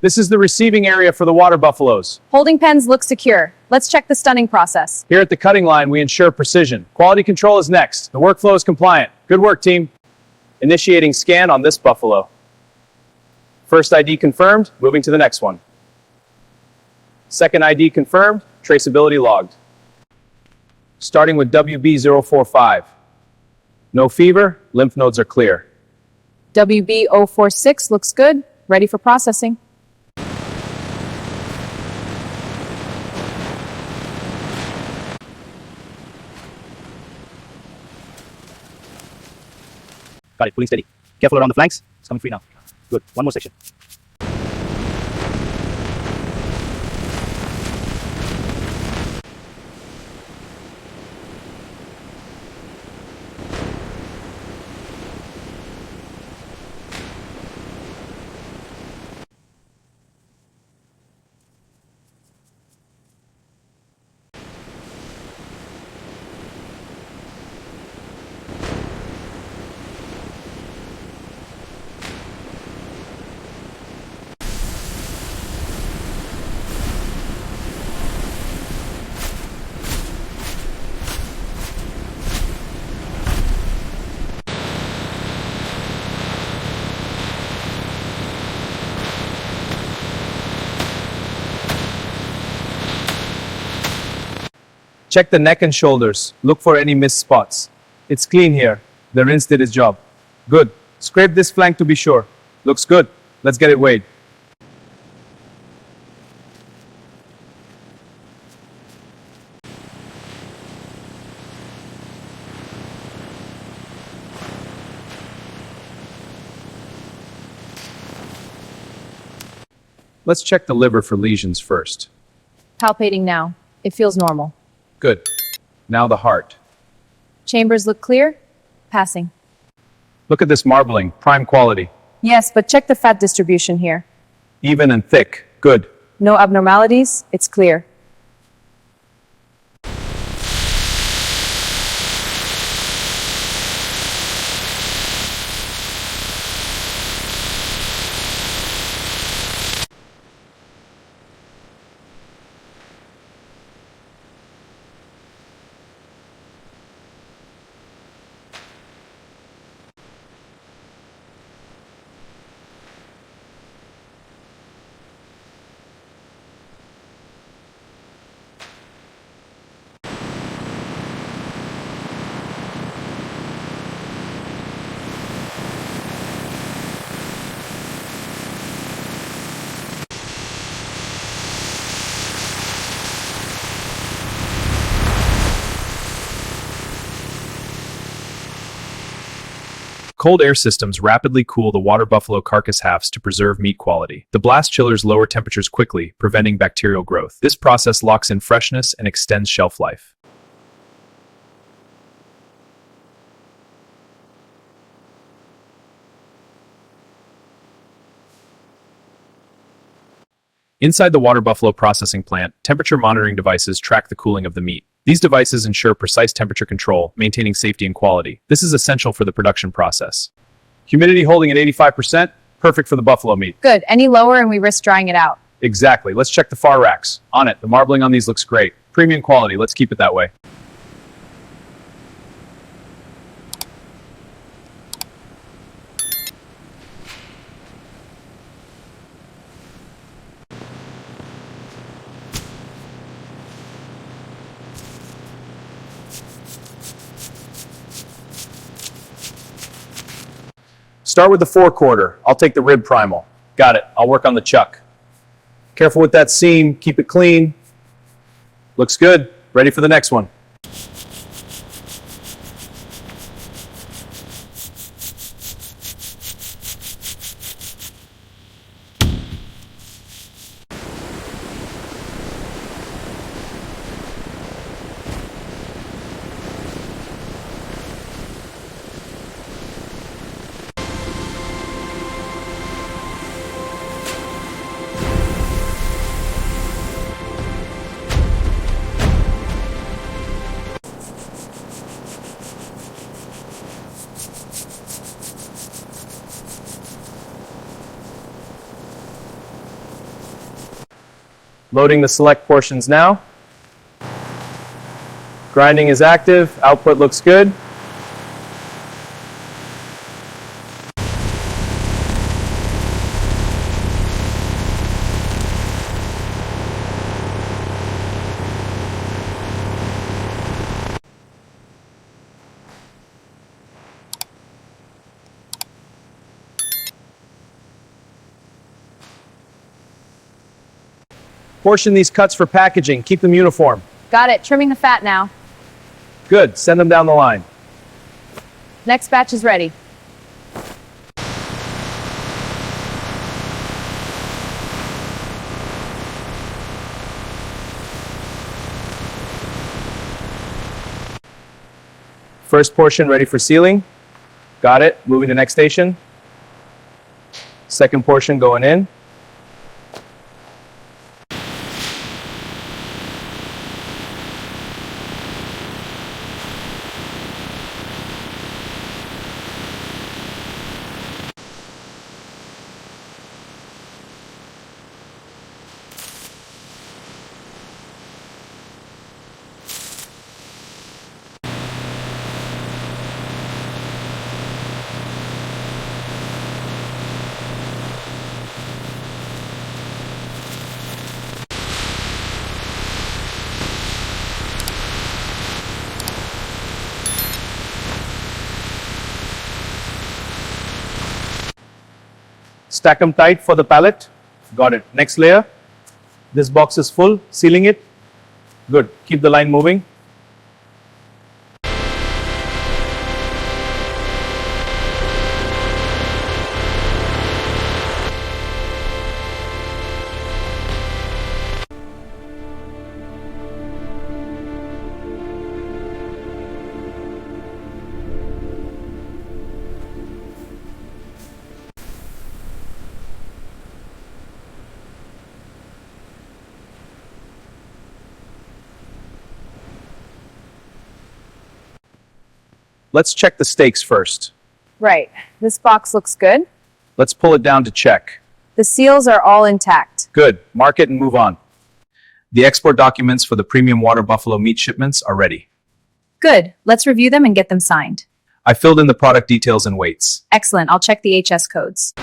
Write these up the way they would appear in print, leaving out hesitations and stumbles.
This is the receiving area for the water buffaloes. Holding pens look secure. Let's check the stunning process. Here at the cutting line, we ensure precision. Quality control is next. The workflow is compliant. Good work, team. Initiating scan on this buffalo. First ID confirmed, moving to the next one. Second ID confirmed, traceability logged. Starting with WB045. No fever, lymph nodes are clear. WB046 looks good. Ready for processing. Got it, pulling steady. Careful around the flanks. It's coming free now. Good, one more section. Check the neck and shoulders. Look for any missed spots. It's clean here. The rinse did its job. Good. Scrape this flank to be sure. Looks good. Let's get it weighed. Let's check the liver for lesions first. Palpating now. It feels normal. Good. Now the heart. Chambers look clear. Passing. Look at this marbling, prime quality. Yes, but check the fat distribution here. Even and thick. Good. No abnormalities. It's clear. Cold air systems rapidly cool the water buffalo carcass halves to preserve meat quality. The blast chillers lower temperatures quickly, preventing bacterial growth. This process locks in freshness and extends shelf life. Inside the water buffalo processing plant, temperature monitoring devices track the cooling of the meat. These devices ensure precise temperature control, maintaining safety and quality. This is essential for the production process. Humidity holding at 85%, perfect for the buffalo meat. Good. Any lower and we risk drying it out. Exactly. Let's check the far racks. On it, the marbling on these looks great. Premium quality, let's keep it that way. Start with the forequarter. I'll take the rib primal. Got it. I'll work on the chuck. Careful with that seam. Keep it clean. Looks good. Ready for the next one. Loading the select portions now. Grinding is active. Output looks good. Portion these cuts for packaging. Keep them uniform. Got it. Trimming the fat now. Good. Send them down the line. Next batch is ready. First portion ready for sealing. Got it. Moving to next station. Second portion going in. Stack them tight for the pallet. Got it. Next layer. This box is full. Sealing it. Good. Keep the line moving. Let's check the steaks first. Right. This box looks good. Let's pull it down to check. The seals are all intact. Good. Mark it and move on. The export documents for the premium water buffalo meat shipments are ready. Good. Let's review them and get them signed. I filled in the product details and weights. Excellent. I'll check the HS codes.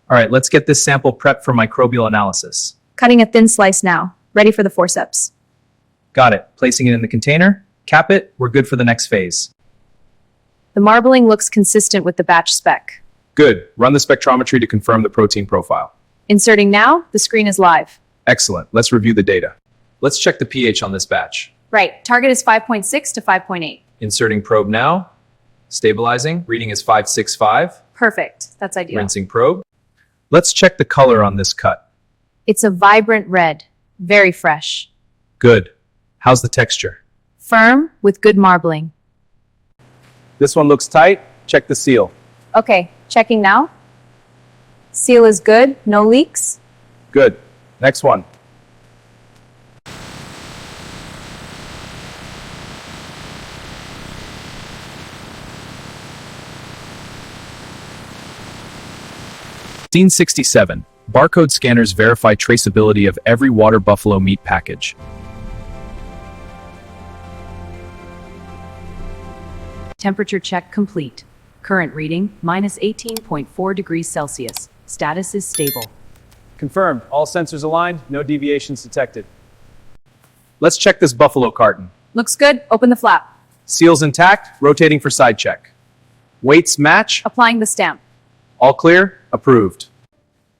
All right, let's get this sample prepped for microbial analysis. Cutting a thin slice now. Ready for the forceps. Got it. Placing it in the container. Cap it. We're good for the next phase. The marbling looks consistent with the batch spec. Good. Run the spectrometry to confirm the protein profile. Inserting now. The screen is live. Excellent. Let's review the data. Let's check the pH on this batch. Right. Target is 5.6 to 5.8. Inserting probe now. Stabilizing. Reading is 565. Perfect. That's ideal. Rinsing probe. Let's check the color on this cut. It's a vibrant red. Very fresh. Good. How's the texture? Firm with good marbling. This one looks tight. Check the seal. Okay. Checking now. Seal is good. No leaks. Good. Next one. Scene 67. Barcode scanners verify traceability of every water buffalo meat package. Temperature check complete. Current reading, minus 18.4 degrees Celsius. Status is stable. Confirmed. All sensors aligned. No deviations detected. Let's check this buffalo carton. Looks good. Open the flap. Seals intact. Rotating for side check. Weights match. Applying the stamp. All clear. Approved.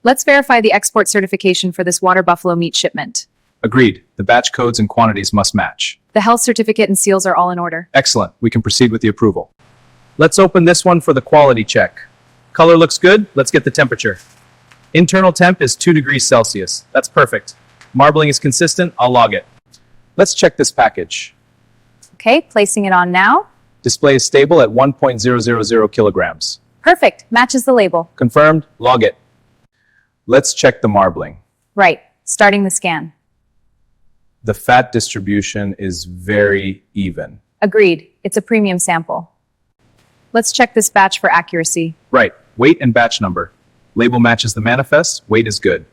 Let's verify the export certification for this water buffalo meat shipment. Agreed. The batch codes and quantities must match. The health certificate and seals are all in order. Excellent. We can proceed with the approval. Let's open this one for the quality check. Color looks good. Let's get the temperature. Internal temp is 2 degrees Celsius. That's perfect. Marbling is consistent. I'll log it. Let's check this package. Okay, placing it on now. Display is stable at 1.000 kilograms. Perfect. Matches the label. Confirmed. Log it. Let's check the marbling. Right. Starting the scan. The fat distribution is very even. Agreed. It's a premium sample. Let's check this batch for accuracy. Right. Weight and batch number. Label matches the manifest. Weight is good.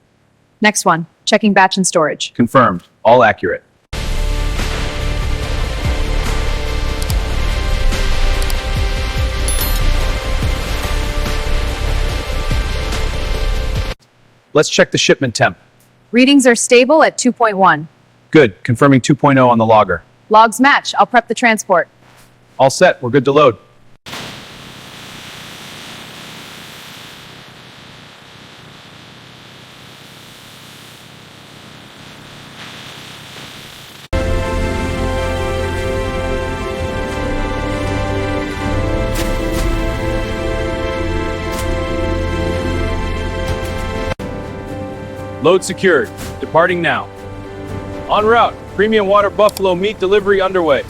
Next one. Checking batch and storage. Confirmed. All accurate. Let's check the shipment temp. Readings are stable at 2.1. Good. Confirming 2.0 on the logger. Logs match. I'll prep the transport. All set. We're good to load. Load secured. Departing now. En route. Premium water buffalo meat delivery underway.